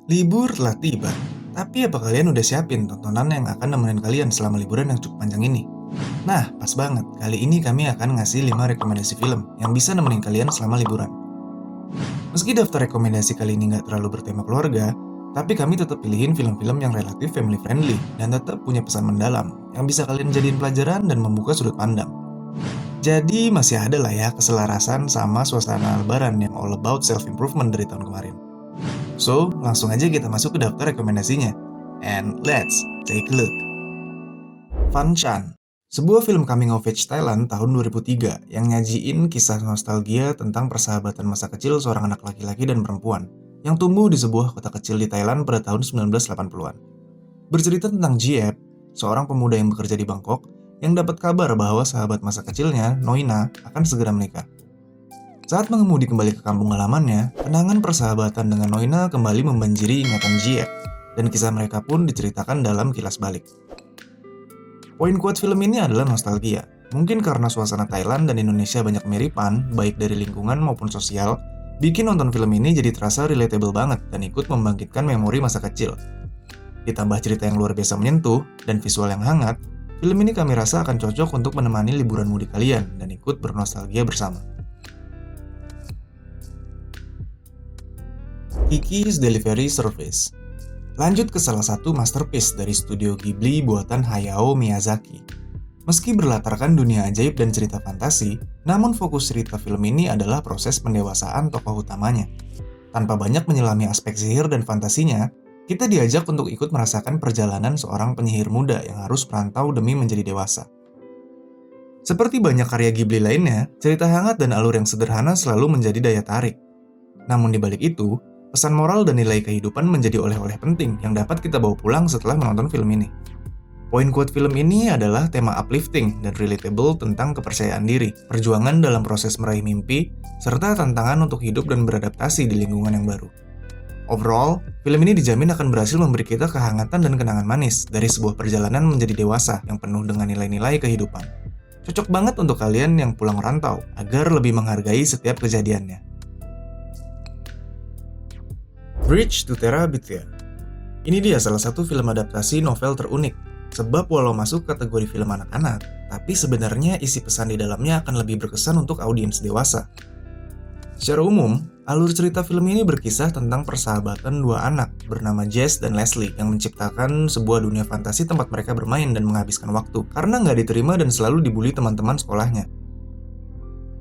Libur telah tiba, tapi apa kalian udah siapin tontonan yang akan nemenin kalian selama liburan yang cukup panjang ini? Nah, pas banget. Kali ini kami akan ngasih 5 rekomendasi film yang bisa nemenin kalian selama liburan. Meski daftar rekomendasi kali ini nggak terlalu bertema keluarga, tapi kami tetap pilihin film-film yang relatif family friendly dan tetap punya pesan mendalam yang bisa kalian jadiin pelajaran dan membuka sudut pandang. Jadi masih ada lah ya keselarasan sama suasana lebaran yang all about self-improvement dari tahun kemarin. So, langsung aja kita masuk ke daftar rekomendasinya. And let's take a look. Fan Chan, sebuah film coming of age Thailand tahun 2003 yang nyajiin kisah nostalgia tentang persahabatan masa kecil seorang anak laki-laki dan perempuan yang tumbuh di sebuah kota kecil di Thailand pada tahun 1980-an. Bercerita tentang Jiep, seorang pemuda yang bekerja di Bangkok yang dapat kabar bahwa sahabat masa kecilnya, Noina, akan segera menikah. Saat mengemudi kembali ke kampung halamannya, kenangan persahabatan dengan Noina kembali membanjiri ingatan Jiep, dan kisah mereka pun diceritakan dalam kilas balik. Poin kuat film ini adalah nostalgia. Mungkin karena suasana Thailand dan Indonesia banyak kemiripan, baik dari lingkungan maupun sosial, bikin nonton film ini jadi terasa relatable banget dan ikut membangkitkan memori masa kecil. Ditambah cerita yang luar biasa menyentuh dan visual yang hangat, film ini kami rasa akan cocok untuk menemani liburan mudik kalian dan ikut bernostalgia bersama. Kiki's Delivery Service. Lanjut ke salah satu masterpiece dari studio Ghibli buatan Hayao Miyazaki. Meski berlatarkan dunia ajaib dan cerita fantasi, namun fokus cerita film ini adalah proses pendewasaan tokoh utamanya. Tanpa banyak menyelami aspek sihir dan fantasinya, kita diajak untuk ikut merasakan perjalanan seorang penyihir muda yang harus merantau demi menjadi dewasa. Seperti banyak karya Ghibli lainnya, cerita hangat dan alur yang sederhana selalu menjadi daya tarik. Namun di balik itu, pesan moral dan nilai kehidupan menjadi oleh-oleh penting yang dapat kita bawa pulang setelah menonton film ini. Poin kuat film ini adalah tema uplifting dan relatable tentang kepercayaan diri, perjuangan dalam proses meraih mimpi, serta tantangan untuk hidup dan beradaptasi di lingkungan yang baru. Overall, film ini dijamin akan berhasil memberi kita kehangatan dan kenangan manis dari sebuah perjalanan menjadi dewasa yang penuh dengan nilai-nilai kehidupan. Cocok banget untuk kalian yang pulang rantau agar lebih menghargai setiap kejadiannya. Bridge to Terabithia. Ini dia salah satu film adaptasi novel terunik, sebab walau masuk kategori film anak-anak, tapi sebenarnya isi pesan di dalamnya akan lebih berkesan untuk audiens dewasa. Secara umum, alur cerita film ini berkisah tentang persahabatan dua anak bernama Jess dan Leslie yang menciptakan sebuah dunia fantasi tempat mereka bermain dan menghabiskan waktu karena nggak diterima dan selalu dibully teman-teman sekolahnya.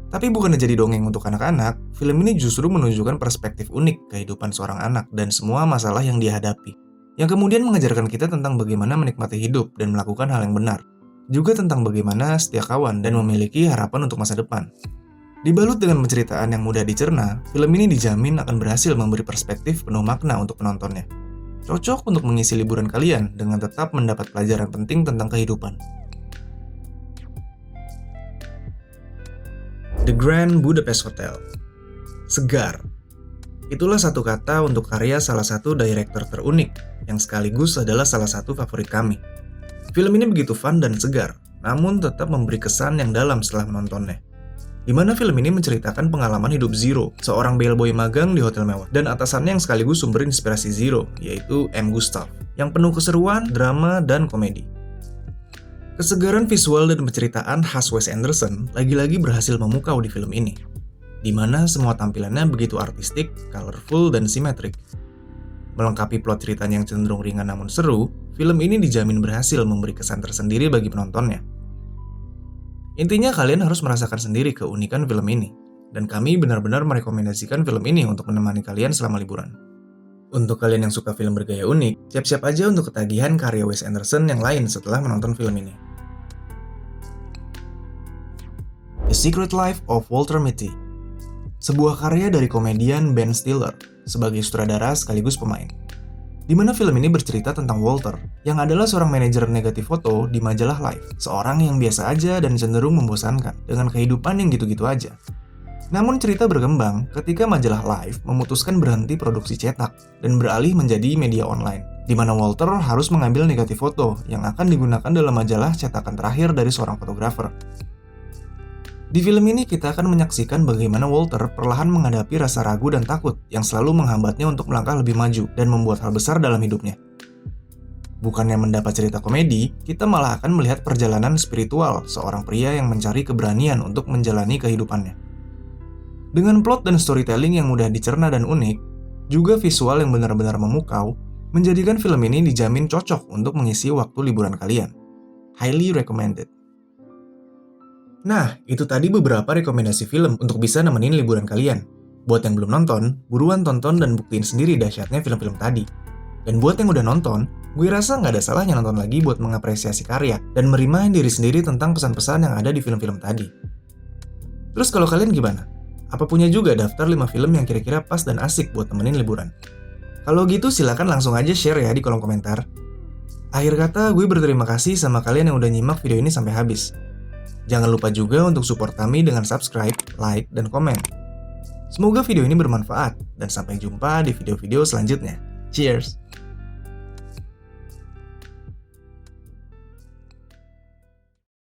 Tapi bukannya jadi dongeng untuk anak-anak, film ini justru menunjukkan perspektif unik kehidupan seorang anak dan semua masalah yang dia hadapi, yang kemudian mengajarkan kita tentang bagaimana menikmati hidup dan melakukan hal yang benar, juga tentang bagaimana setia kawan dan memiliki harapan untuk masa depan. Dibalut dengan penceritaan yang mudah dicerna, film ini dijamin akan berhasil memberi perspektif penuh makna untuk penontonnya. Cocok untuk mengisi liburan kalian dengan tetap mendapat pelajaran penting tentang kehidupan. The Grand Budapest Hotel. Segar. Itulah satu kata untuk karya salah satu director terunik, yang sekaligus adalah salah satu favorit kami. Film ini begitu fun dan segar, namun tetap memberi kesan yang dalam setelah menontonnya. Di mana film ini menceritakan pengalaman hidup Zero, seorang bellboy magang di hotel mewah, dan atasannya yang sekaligus sumber inspirasi Zero, yaitu M. Gustav, yang penuh keseruan, drama, dan komedi. Kesegaran visual dan penceritaan khas Wes Anderson lagi-lagi berhasil memukau di film ini, di mana semua tampilannya begitu artistik, colorful, dan simetrik. Melengkapi plot ceritanya yang cenderung ringan namun seru, film ini dijamin berhasil memberi kesan tersendiri bagi penontonnya. Intinya kalian harus merasakan sendiri keunikan film ini, dan kami benar-benar merekomendasikan film ini untuk menemani kalian selama liburan. Untuk kalian yang suka film bergaya unik, siap-siap aja untuk ketagihan karya Wes Anderson yang lain setelah menonton film ini. The Secret Life of Walter Mitty. Sebuah karya dari komedian Ben Stiller sebagai sutradara sekaligus pemain. Di mana film ini bercerita tentang Walter, yang adalah seorang manajer negatif foto di majalah Life, seorang yang biasa aja dan cenderung membosankan dengan kehidupan yang gitu-gitu aja. Namun cerita berkembang ketika majalah Life memutuskan berhenti produksi cetak dan beralih menjadi media online, di mana Walter harus mengambil negatif foto yang akan digunakan dalam majalah cetakan terakhir dari seorang fotografer. Di film ini kita akan menyaksikan bagaimana Walter perlahan menghadapi rasa ragu dan takut yang selalu menghambatnya untuk melangkah lebih maju dan membuat hal besar dalam hidupnya. Bukannya mendapat cerita komedi, kita malah akan melihat perjalanan spiritual seorang pria yang mencari keberanian untuk menjalani kehidupannya. Dengan plot dan storytelling yang mudah dicerna dan unik, juga visual yang benar-benar memukau, menjadikan film ini dijamin cocok untuk mengisi waktu liburan kalian. Highly recommended. Nah, itu tadi beberapa rekomendasi film untuk bisa nemenin liburan kalian. Buat yang belum nonton, buruan tonton dan buktiin sendiri dahsyatnya film-film tadi. Dan buat yang udah nonton, gue rasa nggak ada salahnya nonton lagi buat mengapresiasi karya dan merimain diri sendiri tentang pesan-pesan yang ada di film-film tadi. Terus kalau kalian gimana? Apa punya juga daftar 5 film yang kira-kira pas dan asik buat temenin liburan? Kalau gitu silakan langsung aja share ya di kolom komentar. Akhir kata, gue berterima kasih sama kalian yang udah nyimak video ini sampai habis. Jangan lupa juga untuk support kami dengan subscribe, like, dan komen. Semoga video ini bermanfaat, dan sampai jumpa di video-video selanjutnya. Cheers!